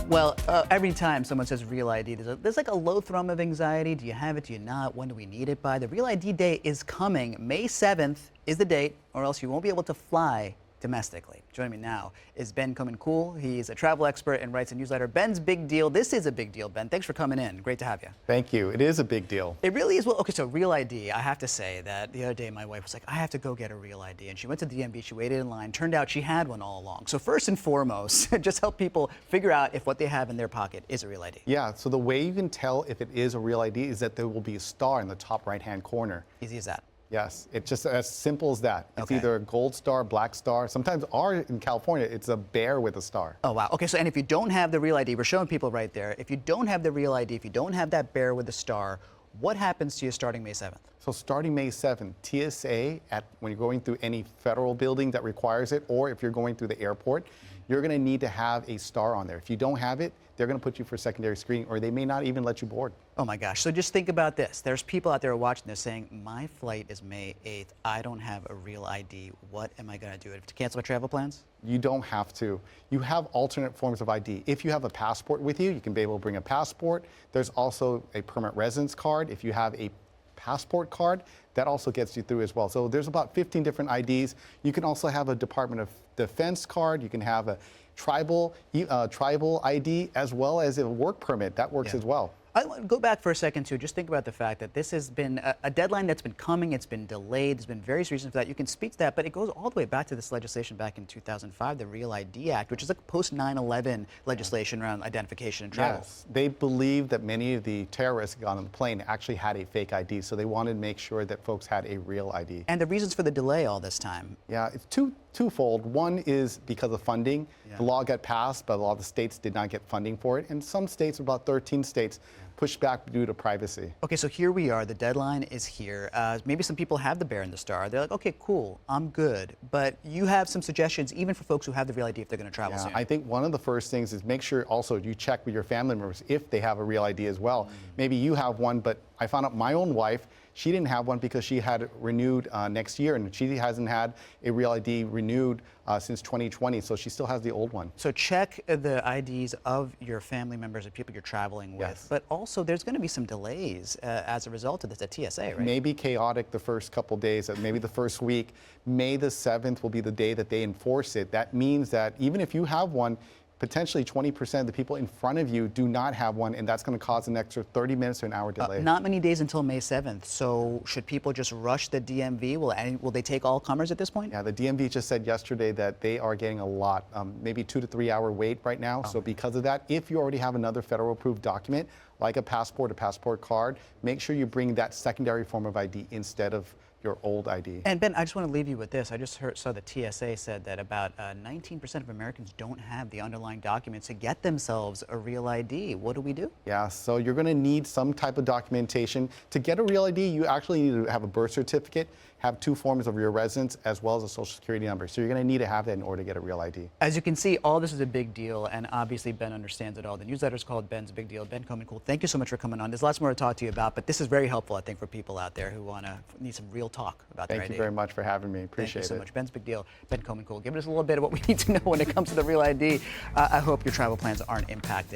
Well, every time someone says Real ID, there's like a low thrum of anxiety. Do you have it? Do you not? When do we need it by? The Real ID day is coming. May 7th is the date, or else you won't be able to fly domestically. Joining me now is Ben KOMENKUL. He's a travel expert and writes a newsletter, Ben's Big Deal. This is a big deal, Ben. Thanks for coming in. Great to have you. Thank you. It is a big deal. It really is. Well, okay, so Real ID, I have to say that the other day my wife was like, I have to go get a Real ID. And she went to the DMV, she waited in line. Turned out she had one all along. So first and foremost, just help people figure out if what they have in their pocket is a Real ID. Yeah, so the way you can tell if it is a Real ID is that there will be a star in the top right-hand corner. Easy as that. Yes, it's just as simple as that. It's Okay. either a gold star, black star. Sometimes in California, it's a bear with a star. Oh, wow. Okay, so and if you don't have the Real ID, we're showing people right there, if you don't have the Real ID, if you don't have that bear with the star, what happens to you starting May 7th? So starting May 7th, TSA, when you're going through any federal building that requires it, or if you're going through the airport, you're going to need to have a star on there. If you don't have it, they're going to put you for secondary screening, or they may not even let you board. Oh my gosh, so just think about this. There's people out there watching this saying, my flight is May 8th, I don't have a Real ID, what am I gonna do? To cancel my travel plans? You don't have to. You have alternate forms of ID. If you have a passport with you, you can be able to bring a passport. There's also a permanent residence card. If you have a passport card, that also gets you through as well. So there's about 15 different IDs. You can also have a Department of Defense card. You can have a tribal ID as well as a work permit. That works as well. I want to go back for a second too. Just think about the fact that this has been a deadline that's been coming. It's been delayed. There's been various reasons for that. You can speak to that, but it goes all the way back to this legislation back in 2005, the Real ID Act, which is like post 9/11 legislation around identification and travel. Yes, they believe that many of the terrorists who got on the plane actually had a fake ID, so they wanted to make sure that folks had a real ID. And the reasons for the delay all this time? Yeah, it's twofold. One is because of funding. The law got passed, but a lot of the states did not get funding for it, and some states, about 13 states, pushed back due to privacy. Okay, so here we are. The deadline is here. Maybe some people have the bear and the star. They're like, okay, cool, I'm good. But you have some suggestions, even for folks who have the Real ID if they're going to travel soon. I think one of the first things is make sure also you check with your family members if they have a Real ID as well. Maybe you have one, but I found out my own wife, she didn't have one because she had it renewed next year, and she hasn't had a Real ID renewed since 2020, so she still has the old one. So check the IDs of your family members and people you're traveling with. Yes. But also, there's going to be some delays as a result of this at TSA, right? Maybe chaotic the first couple days, maybe the first week. May the 7th will be the day that they enforce it. That means that even if you have one, potentially 20% of the people in front of you do not have one, and that's going to cause an extra 30 minutes to an hour delay. Not many days until May 7th, so should people just rush the DMV? Will they take all comers at this point? Yeah, the DMV just said yesterday that they are getting a lot, maybe 2 to 3 hour wait right now. So because of that, if you already have another federal approved document, like a passport card, make sure you bring that secondary form of ID instead of your old ID. And Ben, I just want to leave you with this. I just saw the TSA said that about 19% of Americans don't have the underlying documents to get themselves a Real ID. What do we do? Yeah, so you're going to need some type of documentation. To get a Real ID, you actually need to have a birth certificate, have 2 forms of your residence, as well as a social security number. So you're going to need to have that in order to get a Real ID. As you can see, all this is a big deal, and obviously Ben understands it all. The newsletter is called Ben's Big Deal. Ben KOMENKUL, thank you so much for coming on. There's lots more to talk to you about, but this is very helpful, I think, for people out there who need some real talk about their ID. Thank you very much for having me. Appreciate it. Thank you so much. Ben's Big Deal, Ben KOMENKUL. Give us a little bit of what we need to know when it comes to the Real ID. I hope your travel plans aren't impacted.